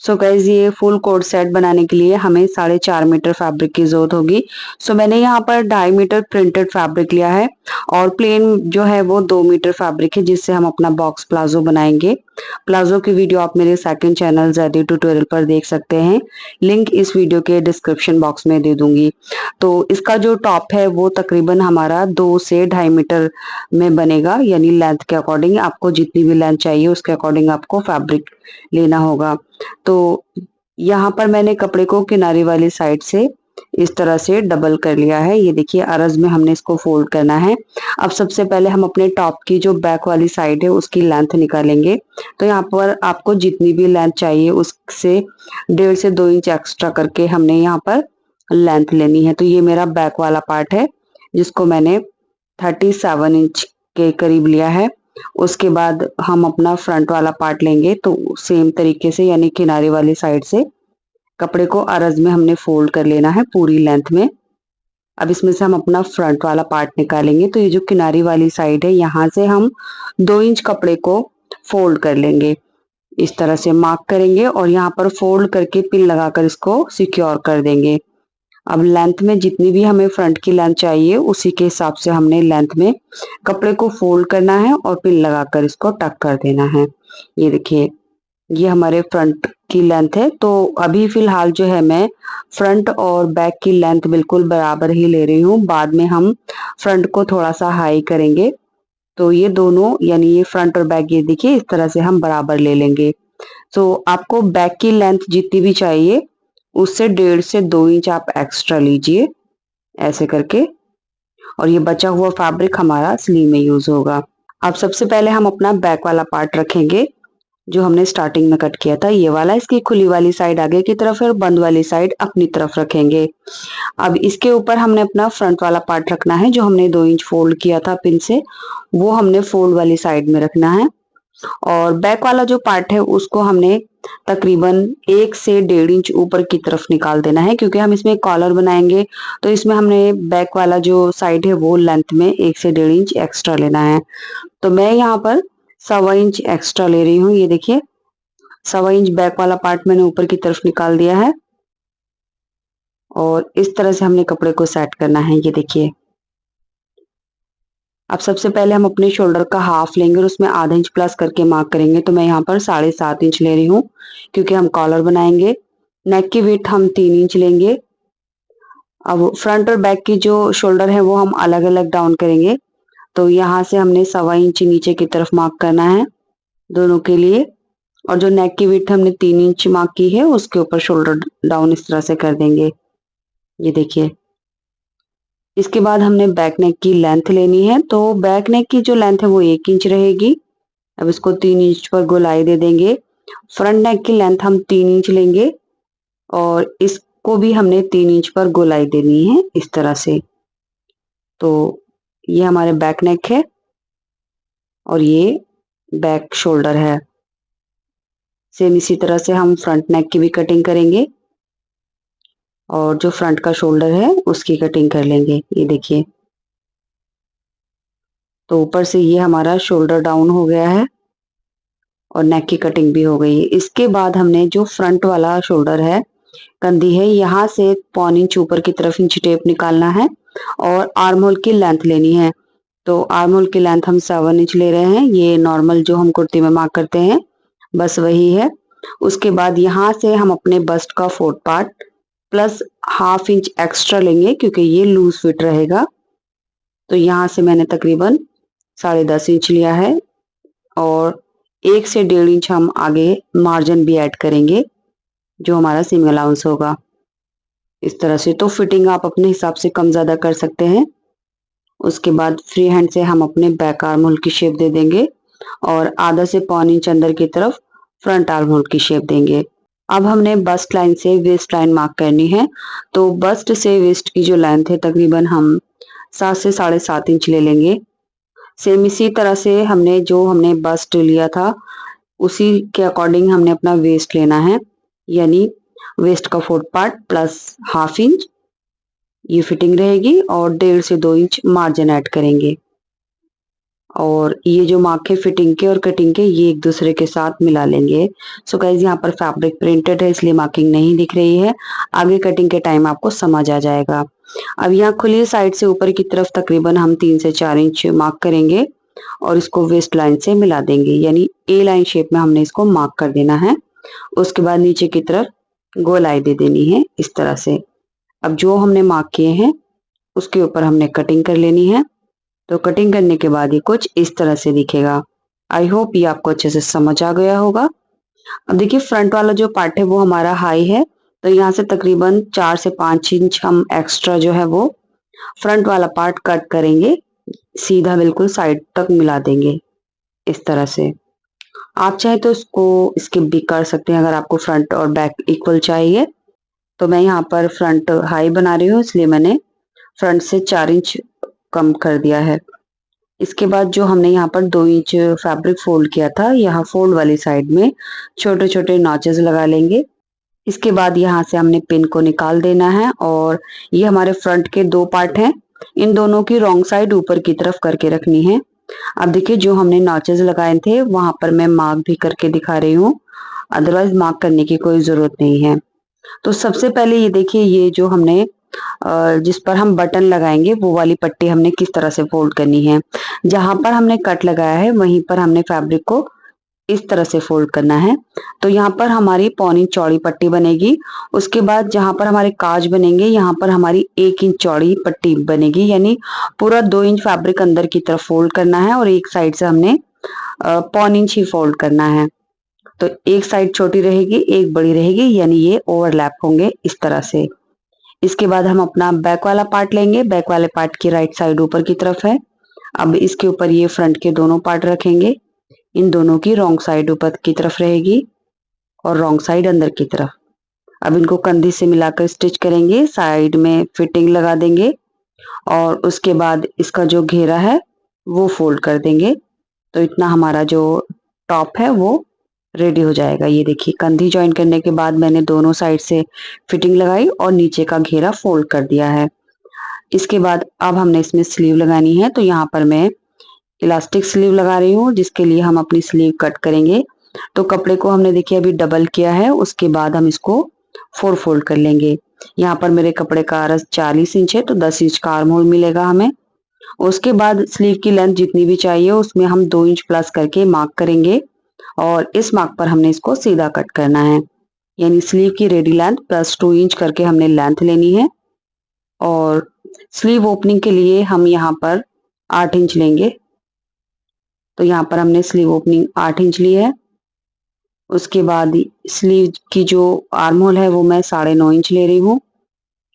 So guys ये full coat set बनाने के लिए हमें 4.5 मीटर फैब्रिक की जरूरत होगी। सो मैंने यहाँ पर 2.5 मीटर प्रिंटेड फैब्रिक लिया है और प्लेन जो है वो 2 मीटर फैब्रिक है जिससे हम अपना बॉक्स प्लाजो बनाएंगे। प्लाजो की वीडियो आप मेरे सेकंड चैनल ज़ैदी ट्यूटोरियल पर देख सकते हैं। लिंक इस वीडियो के डिस्क्रिप्शन बॉक्स में दे दूंगी। तो इसका जो टॉप है वो तकरीबन हमारा 2 से 2.5 मीटर में बनेगा, यानी लेंथ के अकॉर्डिंग आपको जितनी भी लेंथ चाहिए उसके अकॉर्डिंग आपको फैब्रिक लेना होगा। तो यहाँ पर मैंने कपड़े को किनारे वाली साइड से इस तरह से डबल कर लिया है। ये देखिए अरज में हमने इसको फोल्ड करना है। अब सबसे पहले हम अपने टॉप की जो बैक वाली साइड है उसकी लेंथ निकालेंगे। तो यहाँ पर आपको जितनी भी लेंथ चाहिए उससे 1.5 से 2 इंच एक्स्ट्रा करके हमने यहाँ पर लेंथ लेनी है। तो ये मेरा बैक वाला पार्ट है जिसको मैंने 37 इंच के करीब लिया है। उसके बाद हम अपना फ्रंट वाला पार्ट लेंगे। तो सेम तरीके से यानी किनारे वाली साइड से कपड़े को अरज में हमने फोल्ड कर लेना है पूरी लेंथ में। अब इसमें से हम अपना फ्रंट वाला पार्ट निकालेंगे। तो ये जो किनारी वाली साइड है यहाँ से हम 2 इंच कपड़े को फोल्ड कर लेंगे। इस तरह से मार्क करेंगे और यहाँ पर फोल्ड करके पिन लगाकर इसको सिक्योर कर देंगे। अब लेंथ में जितनी भी हमें फ्रंट की लेंथ चाहिए उसी के हिसाब से हमने लेंथ में कपड़े को फोल्ड करना है और पिन लगाकर इसको टक कर देना है। ये देखिए ये हमारे फ्रंट की लेंथ है। तो अभी फिलहाल जो है मैं फ्रंट और बैक की लेंथ बिल्कुल बराबर ही ले रही हूँ। बाद में हम फ्रंट को थोड़ा सा हाई करेंगे। तो ये दोनों यानी ये फ्रंट और बैक ये देखिए इस तरह से हम बराबर ले लेंगे। तो आपको बैक की लेंथ जितनी भी चाहिए उससे 1.5 से 2 इंच आप एक्स्ट्रा लीजिए ऐसे करके, और ये बचा हुआ फैब्रिक हमारा स्लीव में यूज होगा। अब सबसे पहले हम अपना बैक वाला पार्ट रखेंगे जो हमने स्टार्टिंग में कट किया था, ये वाला। इसकी खुली वाली साइड आगे की तरफ है और बंद वाली साइड अपनी तरफ रखेंगे। अब इसके ऊपर हमने अपना फ्रंट वाला पार्ट रखना है जो हमने 2 इंच फोल्ड किया था पिन से, वो हमने फोल्ड वाली साइड में रखना है। और बैक वाला जो पार्ट है उसको हमने तकरीबन 1 से 1.5 इंच ऊपर की तरफ निकाल देना है, क्योंकि हम इसमें कॉलर बनाएंगे। तो इसमें हमने बैक वाला जो साइड है वो लेंथ में 1 से 1.5 इंच एक्स्ट्रा लेना है। तो मैं यहाँ पर 1.25 इंच एक्स्ट्रा ले रही हूँ। ये देखिए 1.25 इंच बैक वाला पार्ट मैंने ऊपर की तरफ निकाल दिया है और इस तरह से हमने कपड़े को सेट करना है। ये देखिए अब सबसे पहले हम अपने शोल्डर का हाफ लेंगे और उसमें ½ इंच प्लस करके मार्क करेंगे। तो मैं यहाँ पर 7.5 इंच ले रही हूँ क्योंकि हम कॉलर बनाएंगे। नेक की विड्थ हम 3 इंच लेंगे। अब फ्रंट और बैक की जो शोल्डर है वो हम अलग अलग डाउन करेंगे। तो यहाँ से हमने 1.25 इंच नीचे की तरफ मार्क करना है दोनों के लिए, और जो नेक की विड्थ हमने 3 इंच मार्क की है उसके ऊपर शोल्डर डाउन इस तरह से कर देंगे। ये देखिए इसके बाद हमने बैक नेक की लेंथ लेनी है। तो बैक नेक की जो लेंथ है वो 1 इंच रहेगी। अब इसको 3 इंच पर गोलाई दे देंगे। फ्रंट नेक की लेंथ हम 3 इंच लेंगे और इसको भी हमने 3 इंच पर गोलाई देनी है इस तरह से। तो ये हमारे बैक नेक है और ये बैक शोल्डर है। सेम इसी तरह से हम फ्रंट नेक की भी कटिंग करेंगे और जो फ्रंट का शोल्डर है उसकी कटिंग कर लेंगे। ये देखिए तो ऊपर से ये हमारा शोल्डर डाउन हो गया है और नेक की कटिंग भी हो गई है। इसके बाद हमने जो फ्रंट वाला शोल्डर है कंधी है यहाँ से 1.25 इंच ऊपर की तरफ इंच टेप निकालना है और आर्म होल की लेंथ लेनी है। तो आर्म होल की लेंथ हम 7 इंच ले रहे हैं। ये नॉर्मल जो हम कुर्ती में मार्क करते हैं बस वही है। उसके बाद यहाँ से हम अपने बस्ट का 4th part plus ½ inch extra लेंगे क्योंकि ये लूज फिट रहेगा। तो यहाँ से मैंने तकरीबन 10.5 इंच लिया है और 1 से 1.5 इंच हम आगे मार्जिन भी ऐड करेंगे जो हमारा सीम अलाउंस होगा इस तरह से। तो फिटिंग आप अपने हिसाब से कम ज्यादा कर सकते हैं। उसके बाद फ्री हैंड से हम अपने बैक आर्म होल की शेप दे देंगे और ½ से 1.25 इंच अंदर की तरफ फ्रंट आर्म होल की शेप देंगे। अब हमने बस्ट लाइन से वेस्ट लाइन मार्क करनी है। तो बस्ट से वेस्ट की जो लेंथ है तकरीबन हम 7 से 7.5 इंच ले लेंगे। सेम इसी तरह से हमने बस्ट लिया था उसी के अकॉर्डिंग हमने अपना वेस्ट लेना है, यानी वेस्ट का 4th पार्ट प्लस ½ इंच ये फिटिंग रहेगी और 1.5 से 2 इंच मार्जिन ऐड करेंगे और ये जो मार्क है फिटिंग के और कटिंग के, ये एक दूसरे के साथ मिला लेंगे। सो गाइज यहाँ पर फैब्रिक प्रिंटेड है इसलिए मार्किंग नहीं दिख रही है, आगे कटिंग के टाइम आपको समझ आ जाएगा। अब यहाँ खुली साइड से ऊपर की तरफ तकरीबन हम 3 से 4 इंच मार्क करेंगे और इसको वेस्ट लाइन से मिला देंगे, यानी ए लाइन शेप में हमने इसको मार्क कर देना है। उसके बाद नीचे की तरफ गोलाई दे देनी है इस तरह से। अब जो हमने मार्क किए हैं उसके ऊपर हमने कटिंग कर लेनी है। तो कटिंग करने के बाद ये कुछ इस तरह से दिखेगा। आई होप ये आपको अच्छे से समझ आ गया होगा। अब देखिए फ्रंट वाला जो पार्ट है वो हमारा हाई है, तो यहाँ से तकरीबन 4 से 5 इंच हम एक्स्ट्रा जो है वो फ्रंट वाला पार्ट कट करेंगे, सीधा बिल्कुल साइड तक मिला देंगे इस तरह से। आप चाहे तो इसको स्किप भी कर सकते हैं अगर आपको फ्रंट और बैक इक्वल चाहिए। तो मैं यहाँ पर फ्रंट हाई बना रही हूँ इसलिए मैंने फ्रंट से 4 इंच कम कर दिया है। इसके बाद जो हमने यहाँ पर 2 इंच फैब्रिक फोल्ड किया था, यहाँ फोल्ड वाली साइड में छोटे छोटे नॉचेस लगा लेंगे। इसके बाद यहाँ से हमने पिन को निकाल देना है और ये हमारे फ्रंट के 2 पार्ट हैं, इन दोनों की रॉन्ग साइड ऊपर की तरफ करके रखनी है। अब देखिए जो हमने नॉचेस लगाए थे वहां पर मैं मार्क भी करके दिखा रही हूँ, अदरवाइज मार्क करने की कोई जरूरत नहीं है। तो सबसे पहले ये देखिए, ये जो हमने जिस पर हम बटन लगाएंगे वो वाली पट्टी हमने किस तरह से फोल्ड करनी है। जहां पर हमने कट लगाया है वहीं पर हमने फैब्रिक को इस तरह से फोल्ड करना है। तो यहाँ पर हमारी 1.25 इंच चौड़ी पट्टी बनेगी। उसके बाद जहां पर हमारे काज बनेंगे यहाँ पर हमारी 1 इंच चौड़ी पट्टी बनेगी, यानी पूरा 2 इंच फैब्रिक अंदर की तरफ फोल्ड करना है और एक साइड से हमने 1.25 इंच ही फोल्ड करना है। तो एक साइड छोटी रहेगी एक बड़ी रहेगी, यानी ये ओवरलैप होंगे इस तरह से। इसके बाद हम अपना बैक वाला पार्ट लेंगे, बैक वाले पार्ट की राइट साइड ऊपर की तरफ है। अब इसके ऊपर ये फ्रंट के दोनों पार्ट रखेंगे, इन दोनों की रॉन्ग साइड ऊपर की तरफ रहेगी और रॉन्ग साइड अंदर की तरफ। अब इनको कंधी से मिलाकर स्टिच करेंगे, साइड में फिटिंग लगा देंगे और उसके बाद इसका जो घेरा है वो फोल्ड कर देंगे। तो इतना हमारा जो टॉप है वो रेडी हो जाएगा। ये देखिए कंधी ज्वाइन करने के बाद मैंने दोनों साइड से फिटिंग लगाई और नीचे का घेरा फोल्ड कर दिया है। इसके बाद अब हमने इसमें स्लीव लगानी है, तो यहाँ पर मैं इलास्टिक स्लीव लगा रही हूँ जिसके लिए हम अपनी स्लीव कट करेंगे। तो कपड़े को हमने देखिए अभी डबल किया है, उसके बाद हम इसको 4 फोल्ड कर लेंगे। यहाँ पर मेरे कपड़े का आरस 40 इंच है तो 10 इंच का आर्म होल मिलेगा हमें। उसके बाद स्लीव की लेंथ जितनी भी चाहिए उसमें हम 2 इंच प्लस करके मार्क करेंगे और इस मार्क पर हमने इसको सीधा कट करना है, यानी स्लीव की रेडी लेंथ प्लस 2 इंच करके हमने लेंथ लेनी है। और स्लीव ओपनिंग के लिए हम यहाँ पर 8 इंच लेंगे, तो यहाँ पर हमने स्लीव ओपनिंग 8 इंच ली है। उसके बाद स्लीव की जो आर्म होल है वो मैं 9.5 इंच ले रही हूँ।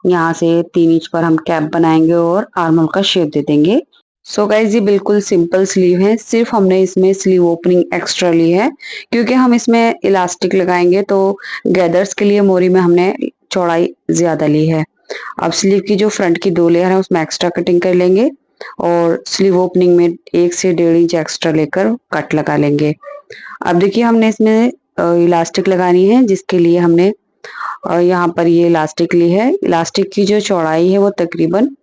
यहाँ से 3 इंच पर हम कैप बनाएंगे और आर्म होल का शेप दे देंगे। सो गाइज ये बिल्कुल सिंपल स्लीव है, सिर्फ हमने इसमें स्लीव ओपनिंग एक्स्ट्रा ली है क्योंकि हम इसमें इलास्टिक लगाएंगे, तो गैदर्स के लिए मोरी में हमने चौड़ाई ज्यादा ली है। अब स्लीव की जो फ्रंट की 2 लेयर है उसमें एक्स्ट्रा कटिंग कर लेंगे और स्लीव ओपनिंग में 1 से 1.5 इंच एक्स्ट्रा लेकर कट लगा लेंगे। अब देखिए हमने इसमें इलास्टिक लगानी है जिसके लिए हमने यहाँ पर ये इलास्टिक ली है। इलास्टिक की जो चौड़ाई है वो तकरीबन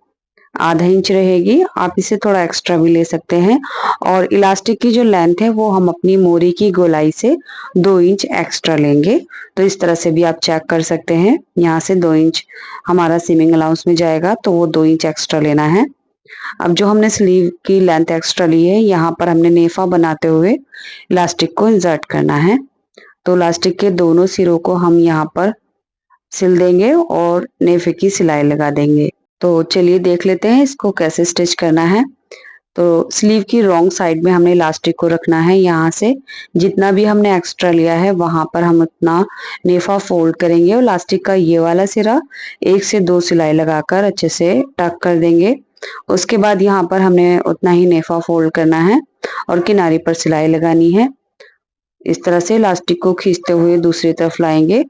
आधा इंच रहेगी, आप इसे थोड़ा एक्स्ट्रा भी ले सकते हैं। और इलास्टिक की जो लेंथ है वो हम अपनी मोरी की गोलाई से 2 इंच एक्स्ट्रा लेंगे। तो इस तरह से भी आप चेक कर सकते हैं, यहाँ से 2 इंच हमारा सीमिंग अलाउंस में जाएगा तो वो 2 इंच एक्स्ट्रा लेना है। अब जो हमने स्लीव की लेंथ एक्स्ट्रा ली है यहाँ पर हमने नेफा बनाते हुए इलास्टिक को इंसर्ट करना है। तो इलास्टिक के दोनों सिरों को हम यहाँ पर सिल देंगे और नेफे की सिलाई लगा देंगे। तो चलिए देख लेते हैं इसको कैसे स्टिच करना है। तो स्लीव की रॉन्ग साइड में हमने इलास्टिक को रखना है, यहाँ से जितना भी हमने एक्स्ट्रा लिया है वहां पर हम उतना नेफा फोल्ड करेंगे और इलास्टिक का ये वाला सिरा 1 से 2 सिलाई लगाकर अच्छे से टक कर देंगे। उसके बाद यहाँ पर हमने उतना ही नेफा फोल्ड करना है और किनारे पर सिलाई लगानी है। इस तरह से इलास्टिक को खींचते हुए दूसरी तरफ लाएंगे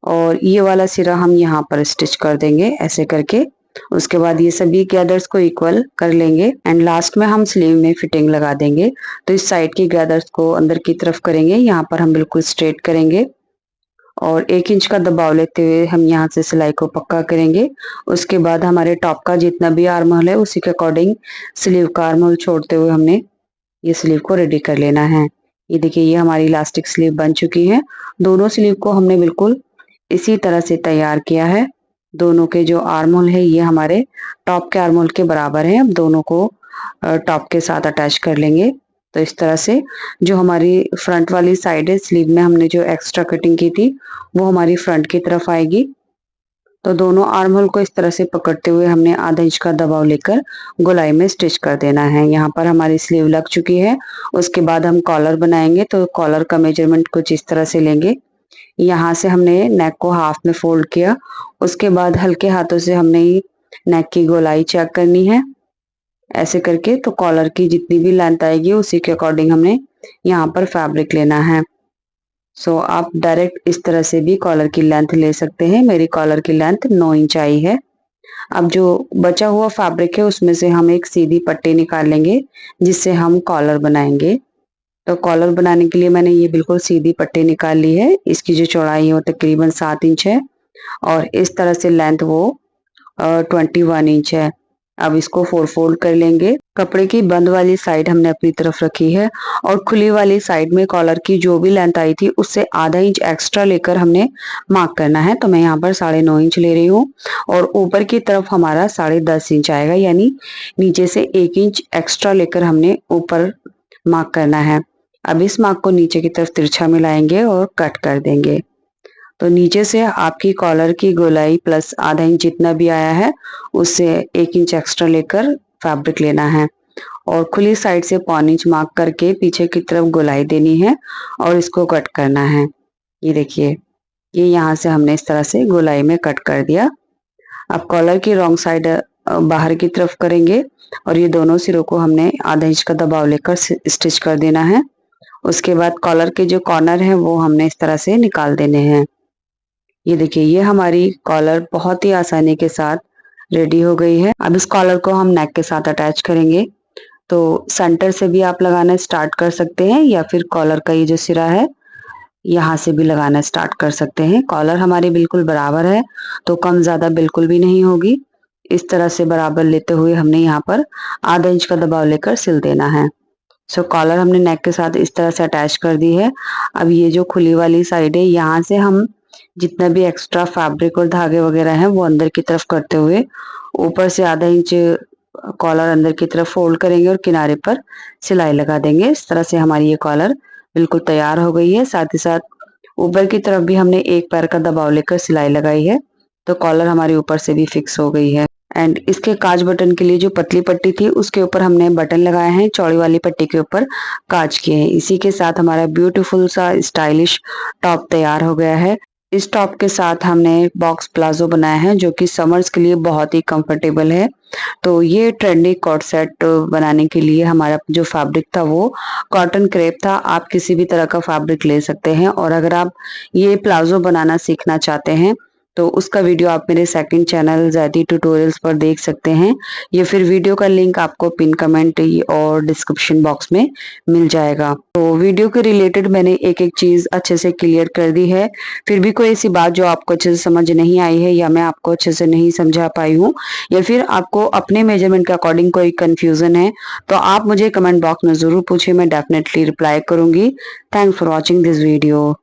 और ये वाला सिरा हम यहाँ पर स्टिच कर देंगे ऐसे करके। उसके बाद ये सभी गैदर्स को इक्वल कर लेंगे एंड लास्ट में हम स्लीव में फिटिंग लगा देंगे। तो इस साइड की गैदर्स को अंदर की तरफ करेंगे, यहाँ पर हम बिल्कुल स्ट्रेट करेंगे और 1 इंच का दबाव लेते हुए हम यहाँ से सिलाई को पक्का करेंगे। उसके बाद हमारे टॉप का जितना भी आर्म होल है उसी के अकॉर्डिंग स्लीव का आर्म होल छोड़ते हुए हमने ये स्लीव को रेडी कर लेना है। ये देखिए ये हमारी इलास्टिक स्लीव बन चुकी है। दोनों स्लीव को हमने बिल्कुल इसी तरह से तैयार किया है। दोनों के जो आर्म होल है ये हमारे टॉप के आर्म होल के बराबर है। अब दोनों को टॉप के साथ अटैच कर लेंगे। तो इस तरह से जो हमारी फ्रंट वाली साइड है स्लीव में हमने जो एक्स्ट्रा कटिंग की थी वो हमारी फ्रंट की तरफ आएगी। तो दोनों आर्म होल को इस तरह से पकड़ते हुए हमने आधा इंच का दबाव लेकर गोलाई में स्टिच कर देना है। यहाँ पर हमारी स्लीव लग चुकी है। उसके बाद हम कॉलर बनाएंगे। तो कॉलर का मेजरमेंट कुछ इस तरह से लेंगे। यहाँ से हमने नेक को हाफ में फोल्ड किया। उसके बाद हल्के हाथों से हमने नेक की गोलाई चेक करनी है। ऐसे करके तो कॉलर की जितनी भी लेंथ आएगी उसी के अकॉर्डिंग हमने यहाँ पर फैब्रिक लेना है। सो आप डायरेक्ट इस तरह से भी कॉलर की लेंथ ले सकते हैं। मेरी कॉलर की लेंथ 9 इंच आई है। अब जो बचा हुआ फैब्रिक है उसमें से हम एक सीधी पट्टी निकाल लेंगे जिससे हम कॉलर बनाएंगे। तो कॉलर बनाने के लिए मैंने ये बिल्कुल सीधी पट्टी निकाल ली है। इसकी जो चौड़ाई है वो तकरीबन 7 इंच है और इस तरह से लेंथ वो 21 इंच है। अब इसको 4 फोल्ड कर लेंगे। कपड़े की बंद वाली साइड हमने अपनी तरफ रखी है और खुली वाली साइड में कॉलर की जो भी लेंथ आई थी उससे आधा इंच एक्स्ट्रा लेकर हमने मार्क करना है। तो मैं यहाँ पर 9.5 इंच ले रही हूँ और ऊपर की तरफ हमारा 10.5 इंच आएगा, यानी नीचे से 1 इंच एक्स्ट्रा लेकर हमने ऊपर मार्क करना है। अब इस मार्क को नीचे की तरफ तिरछा मिलाएंगे और कट कर देंगे। तो नीचे से आपकी कॉलर की गोलाई प्लस आधा इंच जितना भी आया है उससे 1 इंच एक्स्ट्रा लेकर फैब्रिक लेना है और खुली साइड से 1.25 इंच मार्क करके पीछे की तरफ गोलाई देनी है और इसको कट करना है। ये देखिए ये यहाँ से हमने इस तरह से गोलाई में कट कर दिया। अब कॉलर की रॉन्ग साइड बाहर की तरफ करेंगे और ये दोनों सिरों को हमने आधा इंच का दबाव लेकर स्टिच कर देना है। उसके बाद कॉलर के जो कॉर्नर है वो हमने इस तरह से निकाल देने हैं। ये देखिए ये हमारी कॉलर बहुत ही आसानी के साथ रेडी हो गई है। अब इस कॉलर को हम नेक के साथ अटैच करेंगे। तो सेंटर से भी आप लगाना स्टार्ट कर सकते हैं या फिर कॉलर का ये जो सिरा है यहाँ से भी लगाना स्टार्ट कर सकते हैं। कॉलर हमारी बिल्कुल बराबर है तो कम ज्यादा बिल्कुल भी नहीं होगी। इस तरह से बराबर लेते हुए हमने यहाँ पर आधा इंच का दबाव लेकर सिल देना है। सो कॉलर हमने नेक के साथ इस तरह से अटैच कर दी है। अब ये जो खुली वाली साइड है यहाँ से हम जितना भी एक्स्ट्रा फैब्रिक और धागे वगैरह हैं वो अंदर की तरफ करते हुए ऊपर से आधा इंच कॉलर अंदर की तरफ फोल्ड करेंगे और किनारे पर सिलाई लगा देंगे। इस तरह से हमारी ये कॉलर बिल्कुल तैयार हो गई है। साथ ही साथ ऊपर की तरफ भी हमने एक पैर का दबाव लेकर सिलाई लगाई है तो कॉलर हमारी ऊपर से भी फिक्स हो गई है। एंड इसके काज बटन के लिए जो पतली पट्टी थी उसके ऊपर हमने बटन लगाए हैं, चौड़ी वाली पट्टी के ऊपर काज किए हैं। इसी के साथ हमारा ब्यूटीफुल सा स्टाइलिश टॉप तैयार हो गया है। इस टॉप के साथ हमने बॉक्स प्लाजो बनाया है जो कि समर्स के लिए बहुत ही कंफर्टेबल है। तो ये ट्रेंडी कॉट सेट बनाने के लिए हमारा जो फैब्रिक था वो कॉटन क्रेप था। आप किसी भी तरह का फैब्रिक ले सकते हैं और अगर आप ये प्लाजो बनाना सीखना चाहते हैं तो उसका वीडियो आप मेरे सेकंड चैनल ज़ैदी ट्यूटोरियल्स पर देख सकते हैं। ये फिर वीडियो का लिंक आपको पिन कमेंट और डिस्क्रिप्शन बॉक्स में मिल जाएगा। तो वीडियो के रिलेटेड मैंने एक एक चीज़ अच्छे से क्लियर कर दी है। फिर भी कोई ऐसी बात जो आपको अच्छे से समझ नहीं आई है या मैं आपको अच्छे से नहीं समझा पाई हूँ या फिर आपको अपने मेजरमेंट के अकॉर्डिंग कोई कंफ्यूजन है तो आप मुझे कमेंट बॉक्स में ज़रूर पूछिए, मैं डेफिनेटली रिप्लाई करूंगी। Thanks for watching this video.